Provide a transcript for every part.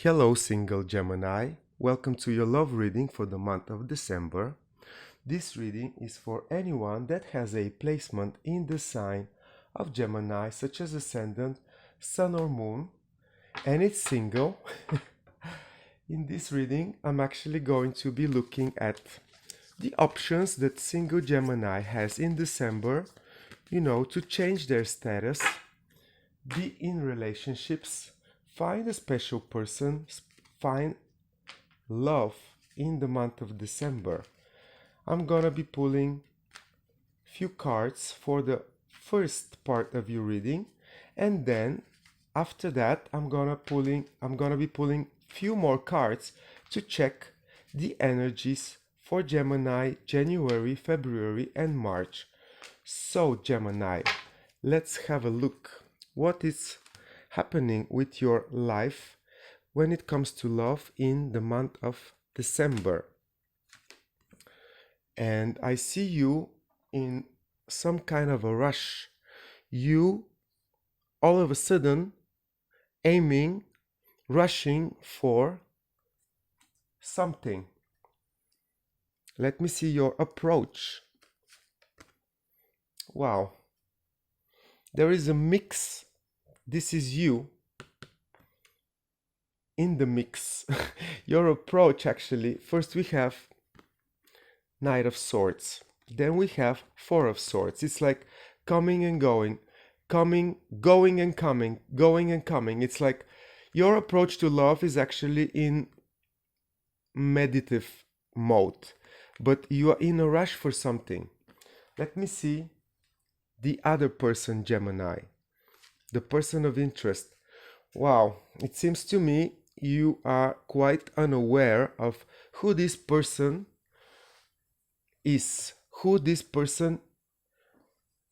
Hello, single Gemini. Welcome to your love reading for the month of December. This reading is for anyone that has a placement in the sign of Gemini, such as ascendant, sun, or moon, and it's single. In this reading, I'm actually going to be looking at the options that single Gemini has in December, to change their status, be in relationships, find a special person, find love in the month of December. I'm gonna be pulling few cards for the first part of your reading, and then after that I'm gonna be pulling few more cards to check the energies for Gemini January, February, and March. So Gemini, let's have a look. What is happening with your life when it comes to love in the month of December? And I see you in some kind of a rush. You all of a sudden rushing for something. Let me see your approach. Wow. There is a mix. This is you in the mix. Your approach, actually. First we have Knight of Swords. Then we have Four of Swords. It's like coming and going, going and coming, going and coming. It's like your approach to love is actually in meditative mode, but you are in a rush for something. Let me see the other person, Gemini, the person of interest. Wow, it seems to me you are quite unaware of who this person is, who this person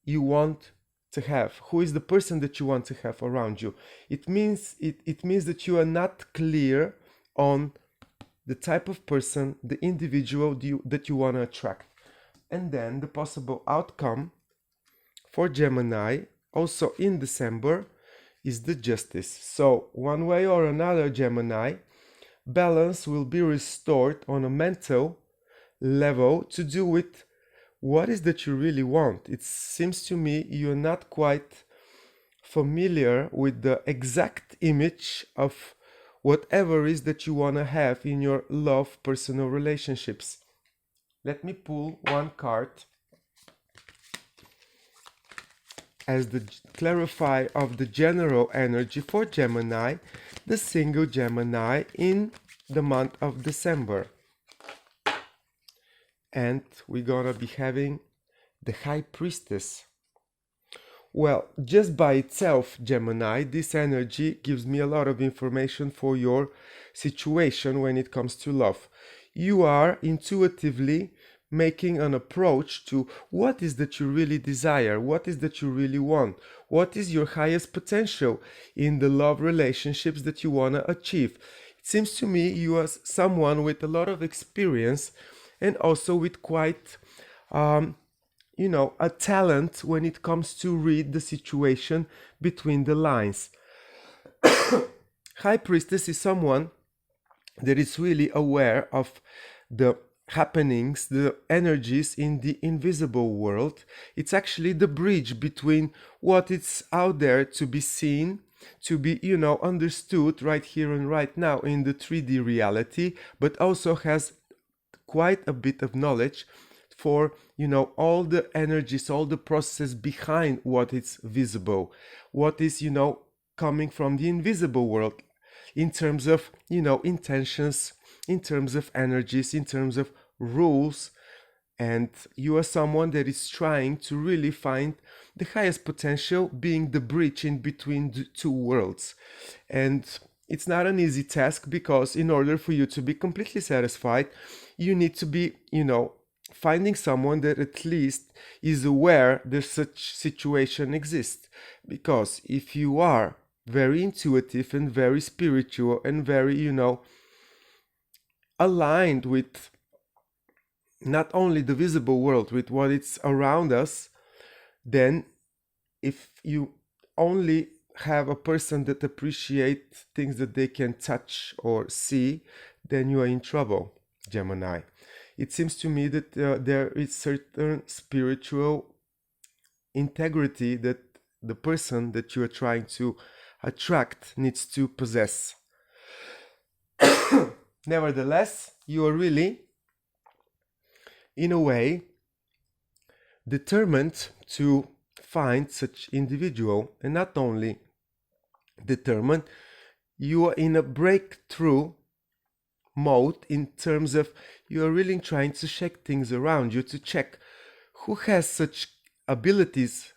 you want to have, who is the person that you want to have around you. It means that you are not clear on the type of person, the individual that you want to attract. And then the possible outcome for Gemini, also in December, is the Justice. So one way or another, Gemini, balance will be restored on a mental level to do with what is that you really want. It seems to me you're not quite familiar with the exact image of whatever is that you want to have in your love personal relationships. Let me pull one card as the clarifier of the general energy for Gemini, the single Gemini in the month of December. And we're gonna be having the High Priestess. Well, just by itself, Gemini, this energy gives me a lot of information for your situation when it comes to love. You are intuitively making an approach to what is that you really desire, what is that you really want, what is your highest potential in the love relationships that you want to achieve. It seems to me you are someone with a lot of experience and also with quite a talent when it comes to read the situation between the lines. High Priestess is someone that is really aware of the happenings, the energies in the invisible world. It's actually the bridge between what is out there to be seen, to be, understood right here and right now in the 3D reality, but also has quite a bit of knowledge for all the energies, all the processes behind what is visible, what is coming from the invisible world, in terms of intentions, in terms of energies, in terms of rules. And you are someone that is trying to really find the highest potential, being the bridge in between the two worlds. And it's not an easy task, because in order for you to be completely satisfied, you need to be finding someone that at least is aware that such situation exists. Because if you are very intuitive and very spiritual and very aligned with not only the visible world, with what is around us, then if you only have a person that appreciates things that they can touch or see, then you are in trouble, Gemini. It seems to me that there is certain spiritual integrity that the person that you are trying to attract needs to possess. Nevertheless, you are really, in a way, determined to find such individual, and not only determined, you are in a breakthrough mode in terms of you are really trying to check things around you, to check who has such abilities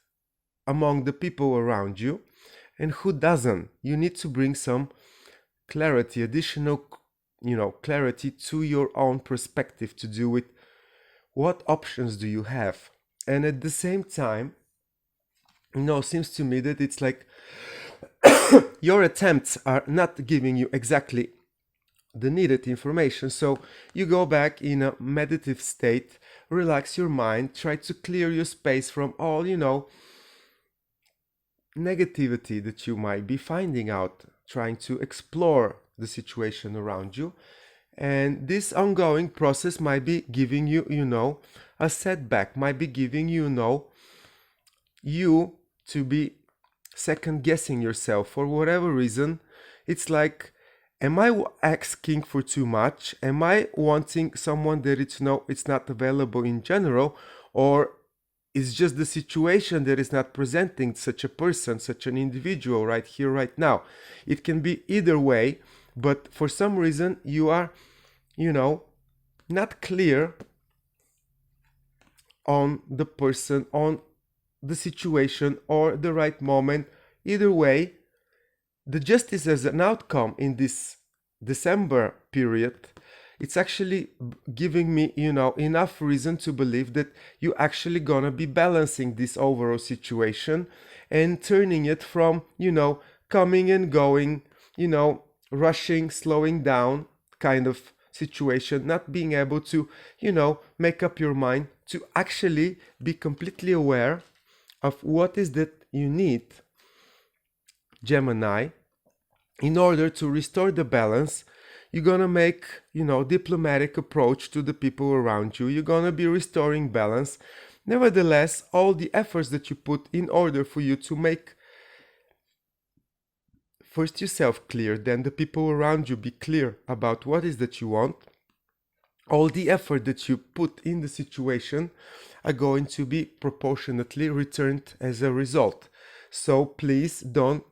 among the people around you and who doesn't. You need to bring some clarity, additional clarity to your own perspective to do with what options do you have. And at the same time, seems to me that it's like your attempts are not giving you exactly the needed information. So you go back in a meditative state, relax your mind, try to clear your space from all, negativity that you might be finding out, trying to explore the situation around you. And this ongoing process might be giving you, a setback, might be giving you to be second guessing yourself for whatever reason. It's like, am I asking for too much? Am I wanting someone that it's not available in general? Or is just the situation that is not presenting such a person, such an individual right here, right now? It can be either way, but for some reason you are, not clear on the person, on the situation, or the right moment. Either way, the justice as an outcome in this December period, it's actually giving me, enough reason to believe that you actually gonna be balancing this overall situation and turning it from, coming and going, rushing, slowing down kind of situation, not being able to, make up your mind to actually be completely aware of what is that you need, Gemini, in order to restore the balance. You're gonna make, diplomatic approach to the people around you. You're gonna be restoring balance. Nevertheless, all the efforts that you put in order for you to make first yourself clear, then the people around you be clear about what is that you want, all the effort that you put in the situation are going to be proportionately returned as a result. So please don't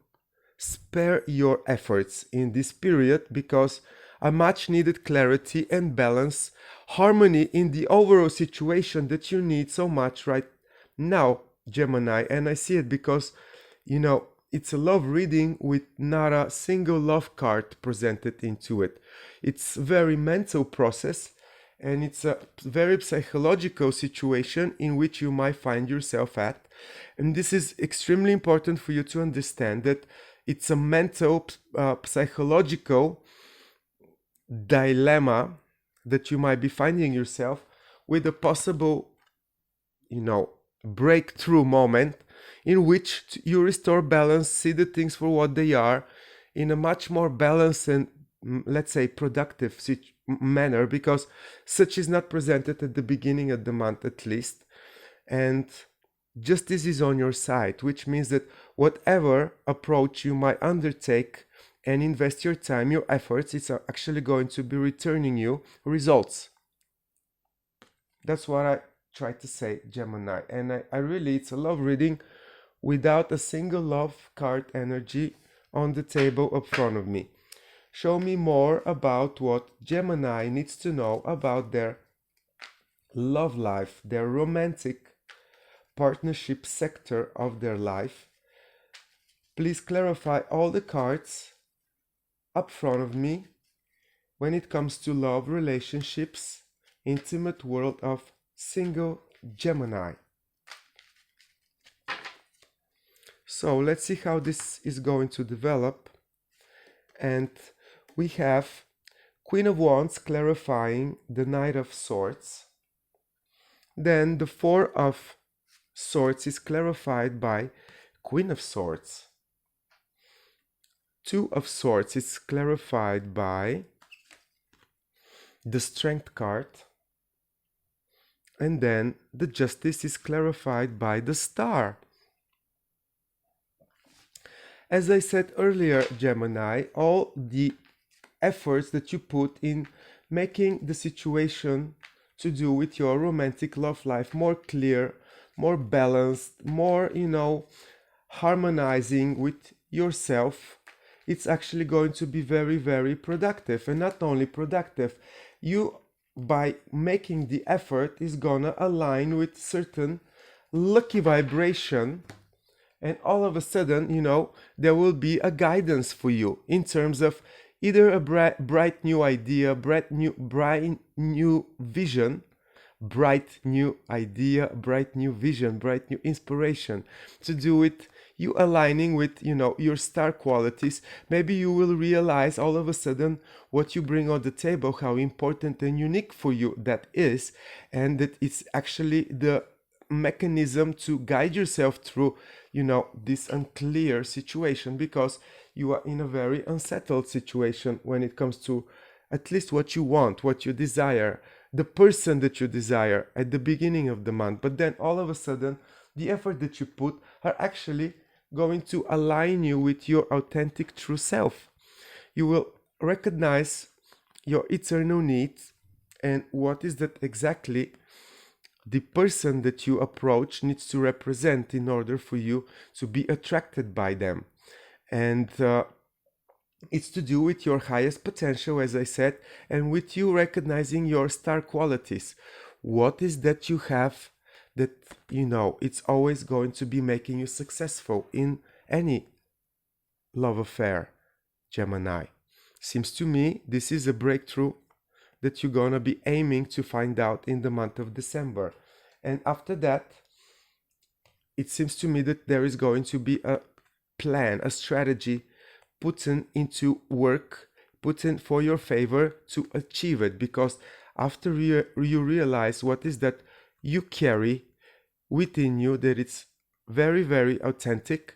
spare your efforts in this period, because a much needed clarity and balance, harmony in the overall situation that you need so much right now, Gemini. And I see it because, it's a love reading with not a single love card presented into it. It's a very mental process, and it's a very psychological situation in which you might find yourself at. And this is extremely important for you to understand, that it's a mental, psychological dilemma that you might be finding yourself with a possible, breakthrough moment in which you restore balance, see the things for what they are in a much more balanced and, let's say, productive manner, because such is not presented at the beginning of the month, at least. And justice is on your side, which means that whatever approach you might undertake and invest your time, your efforts, it's actually going to be returning you results. That's what I try to say, Gemini. And I really, it's a love reading without a single love card energy on the table up front of me. Show me more about what Gemini needs to know about their love life, their romantic partnership sector of their life. Please clarify all the cards up front of me when it comes to love, relationships, intimate world of single Gemini. So let's see how this is going to develop. And we have Queen of Wands clarifying the Knight of Swords. Then the Four of Swords is clarified by Queen of Swords. Two of Swords is clarified by the Strength card, and then the Justice is clarified by the Star. As I said earlier, Gemini, all the efforts that you put in making the situation to do with your romantic love life more clear, more balanced, more, harmonizing with yourself, it's actually going to be very, very productive. And not only productive, you, by making the effort, is gonna align with certain lucky vibration, and all of a sudden, there will be a guidance for you in terms of either a bright new idea, bright new vision, bright new idea, bright new vision, bright new inspiration to do with you aligning with, your star qualities. Maybe you will realize all of a sudden what you bring on the table, how important and unique for you that is, and that it's actually the mechanism to guide yourself through, this unclear situation, because you are in a very unsettled situation when it comes to at least what you want, what you desire, the person that you desire at the beginning of the month. But then all of a sudden, the effort that you put are actually going to align you with your authentic true self. You will recognize your eternal needs and what is that exactly the person that you approach needs to represent in order for you to be attracted by them. And it's to do with your highest potential, as I said, and with you recognizing your star qualities. What is that you have that, it's always going to be making you successful in any love affair, Gemini? Seems to me this is a breakthrough that you're gonna be aiming to find out in the month of December. And after that, it seems to me that there is going to be a plan, a strategy put into work, put in for your favor to achieve it. Because after you realize what is that you carry within you, that it's very, very authentic,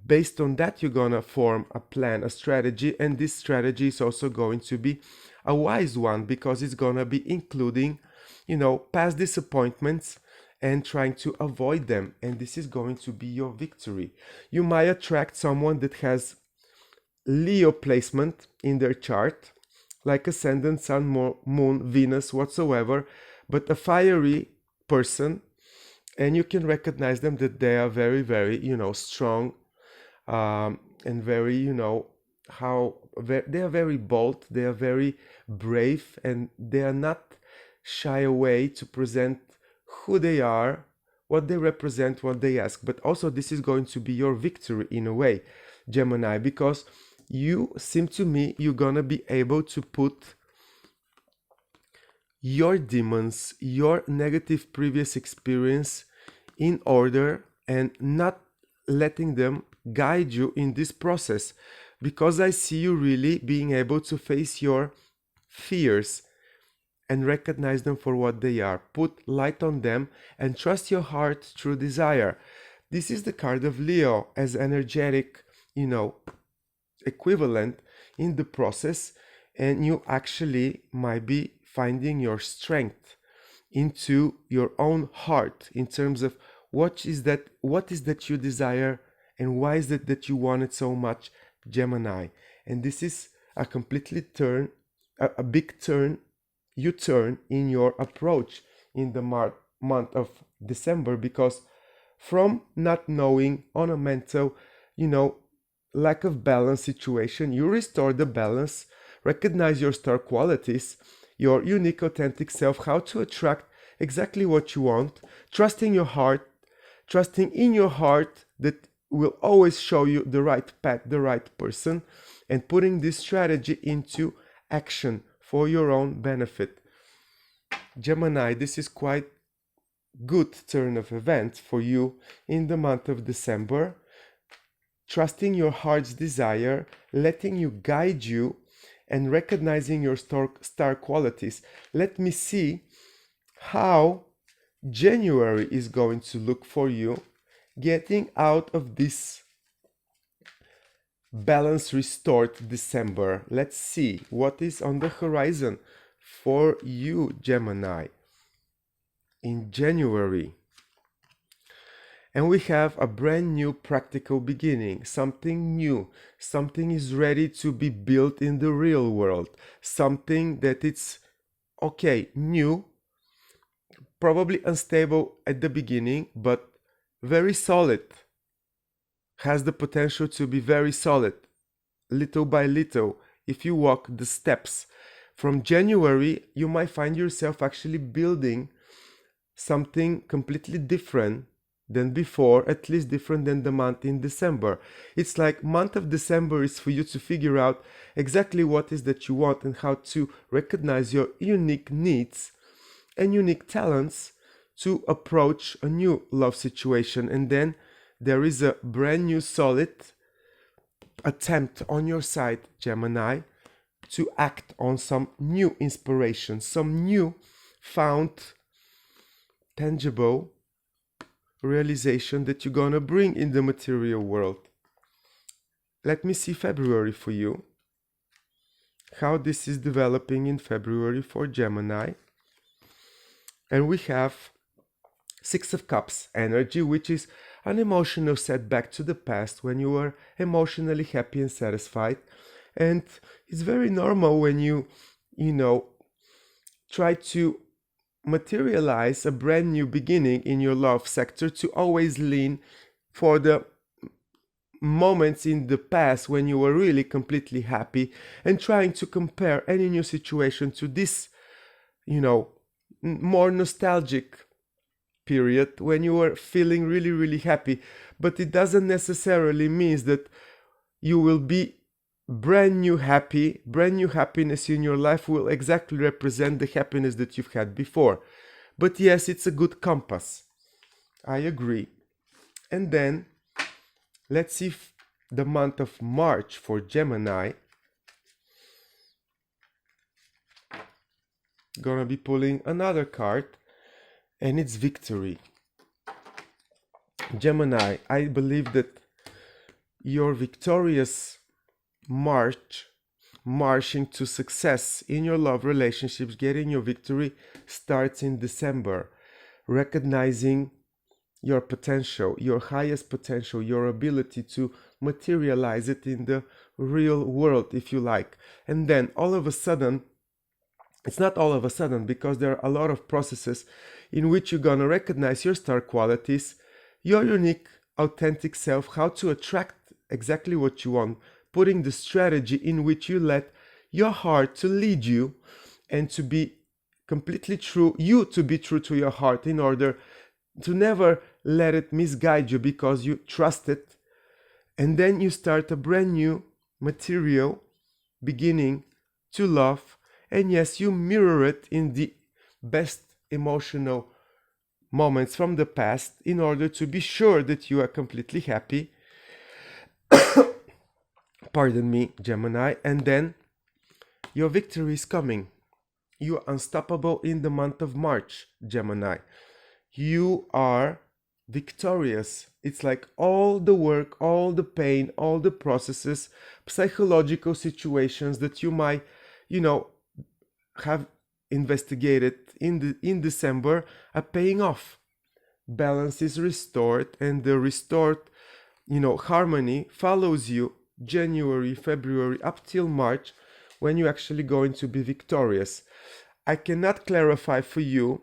based on that, you're gonna form a plan, a strategy, and this strategy is also going to be a wise one, because it's gonna be including, past disappointments and trying to avoid them, and this is going to be your victory. You might attract someone that has Leo placement in their chart, like ascendant, sun, moon, Venus, whatsoever, but a fiery person, and you can recognize them that they are very, very, strong, and very, they are very bold, they are very brave, and they are not shy away to present who they are, what they represent, what they ask. But also this is going to be your victory in a way, Gemini, because you seem to me you're gonna be able to put your demons, your negative previous experience in order and not letting them guide you in this process, because I see you really being able to face your fears and recognize them for what they are. Put light on them and trust your heart through desire. This is the card of Leo as energetic, equivalent in the process, and you actually might be finding your strength into your own heart in terms of what is that you desire, and why is it that you want it so much, Gemini. And this is a completely a big turn you turn in your approach in the month of December, because from not knowing on a mental, lack of balance situation, you restore the balance, recognize your star qualities, your unique authentic self, how to attract exactly what you want, trusting your heart, trusting in your heart that will always show you the right path, the right person, and putting this strategy into action for your own benefit. Gemini, this is quite good turn of events for you in the month of December. Trusting your heart's desire, letting you guide you, and recognizing your star qualities. Let me see how January is going to look for you, getting out of this balance restored December. Let's see what is on the horizon for you, Gemini, in January. And we have a brand new practical beginning, something new, something is ready to be built in the real world, something that it's okay, new, probably unstable at the beginning, but very solid, has the potential to be very solid, little by little, if you walk the steps. From January, you might find yourself actually building something completely different than before, at least different than the month in December. It's like month of December is for you to figure out exactly what is that you want and how to recognize your unique needs and unique talents to approach a new love situation. And then there is a brand new solid attempt on your side, Gemini, to act on some new inspiration, some new found tangible realization that you're gonna bring in the material world. Let me see February for you, how this is developing in February for Gemini. And we have Six of Cups energy, which is an emotional setback to the past when you were emotionally happy and satisfied. And it's very normal when you try to materialize a brand new beginning in your love sector to always lean for the moments in the past when you were really completely happy and trying to compare any new situation to this, more nostalgic period when you were feeling really, really happy. But it doesn't necessarily mean that you will be brand new happiness in your life will exactly represent the happiness that you've had before. But yes, it's a good compass. I agree. And then let's see the month of March for Gemini. Gonna be pulling another card, and it's victory. Gemini, I believe that your victorious marching to success in your love relationships, getting your victory, starts in December. Recognizing your potential, your highest potential, your ability to materialize it in the real world, if you like. And then all of a sudden, it's not all of a sudden, because there are a lot of processes in which you're gonna recognize your star qualities, your unique, authentic self, how to attract exactly what you want, putting the strategy in which you let your heart to lead you and to be completely true, you to be true to your heart in order to never let it misguide you because you trust it. And then you start a brand new material beginning to love. And yes, you mirror it in the best emotional moments from the past in order to be sure that you are completely happy. Pardon me, Gemini. And then your victory is coming. You are unstoppable in the month of March, Gemini. You are victorious. It's like all the work, all the pain, all the processes, psychological situations that you might, have investigated in December are paying off. Balance is restored, and the restored, harmony follows you January, February, up till March, when you're actually going to be victorious. I cannot clarify for you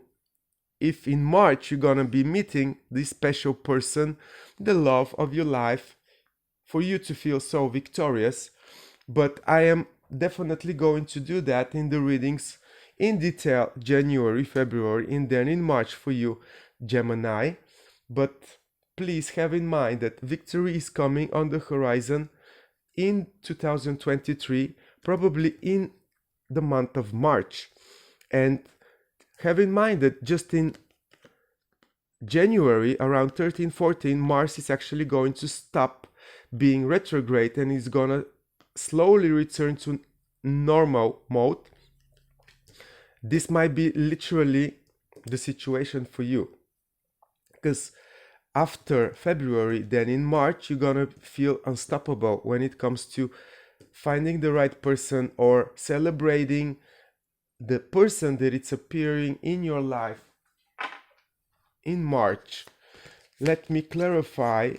if in March you're gonna be meeting this special person, the love of your life, for you to feel so victorious, but I am definitely going to do that in the readings in detail, January, February, and then in March for you, Gemini. But please have in mind that victory is coming on the horizon in 2023, probably in the month of March. And have in mind that just in January, around 13-14, Mars is actually going to stop being retrograde and is gonna slowly return to normal mode. This might be literally the situation for you, because after February, then in March, you're gonna feel unstoppable when it comes to finding the right person or celebrating the person that it's appearing in your life in March. Let me clarify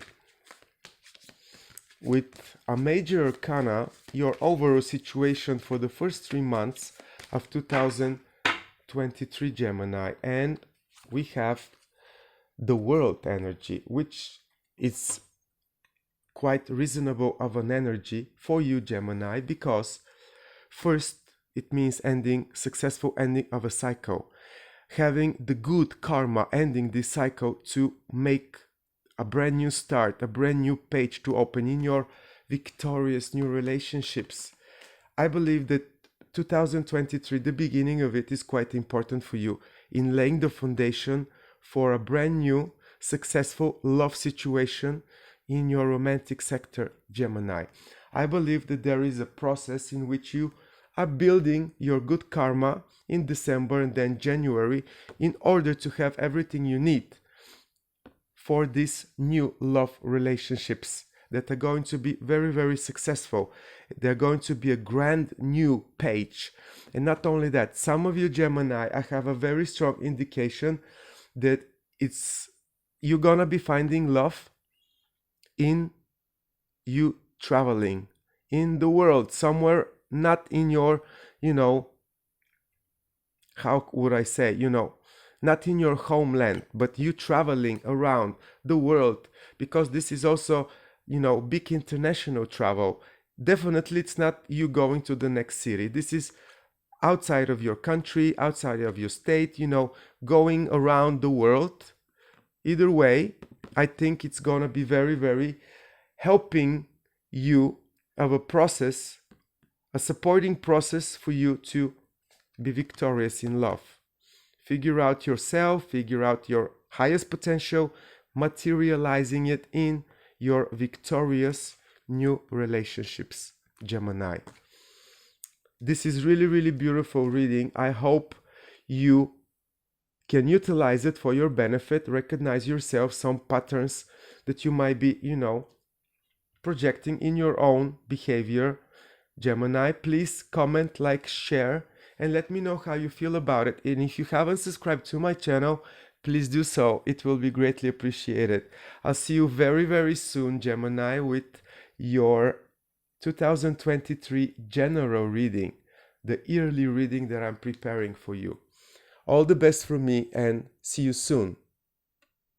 with a major arcana your overall situation for the first 3 months of 2023, Gemini, and we have the world energy, which is quite reasonable of an energy for you, Gemini, because first it means successful ending of a cycle, having the good karma, ending this cycle to make a brand new start, a brand new page to open in your victorious new relationships. I believe that 2023, the beginning of it, is quite important for you in laying the foundation for a brand new successful love situation in your romantic sector, Gemini. I believe that there is a process in which you are building your good karma in December and then January in order to have everything you need for these new love relationships that are going to be very, very successful. They're going to be a grand new page. And not only that, some of you Gemini, I have a very strong indication that you're gonna be finding love in you traveling in the world somewhere, not in your, how would I say, not in your homeland, but you traveling around the world, because this is also, big international travel. Definitely it's not you going to the next city. This is outside of your country, outside of your state, going around the world. Either way, I think it's gonna be very, very helping you of a process, a supporting process for you to be victorious in love. Figure out yourself, figure out your highest potential, materializing it in your victorious new relationships, Gemini. This is really, really beautiful reading. I hope you can utilize it for your benefit, recognize yourself, some patterns that you might be, projecting in your own behavior. Gemini, please comment, like, share, and let me know how you feel about it. And if you haven't subscribed to my channel, please do so. It will be greatly appreciated. I'll see you very, very soon, Gemini, with your 2023 general reading, the yearly reading that I'm preparing for you. All the best from me, and see you soon.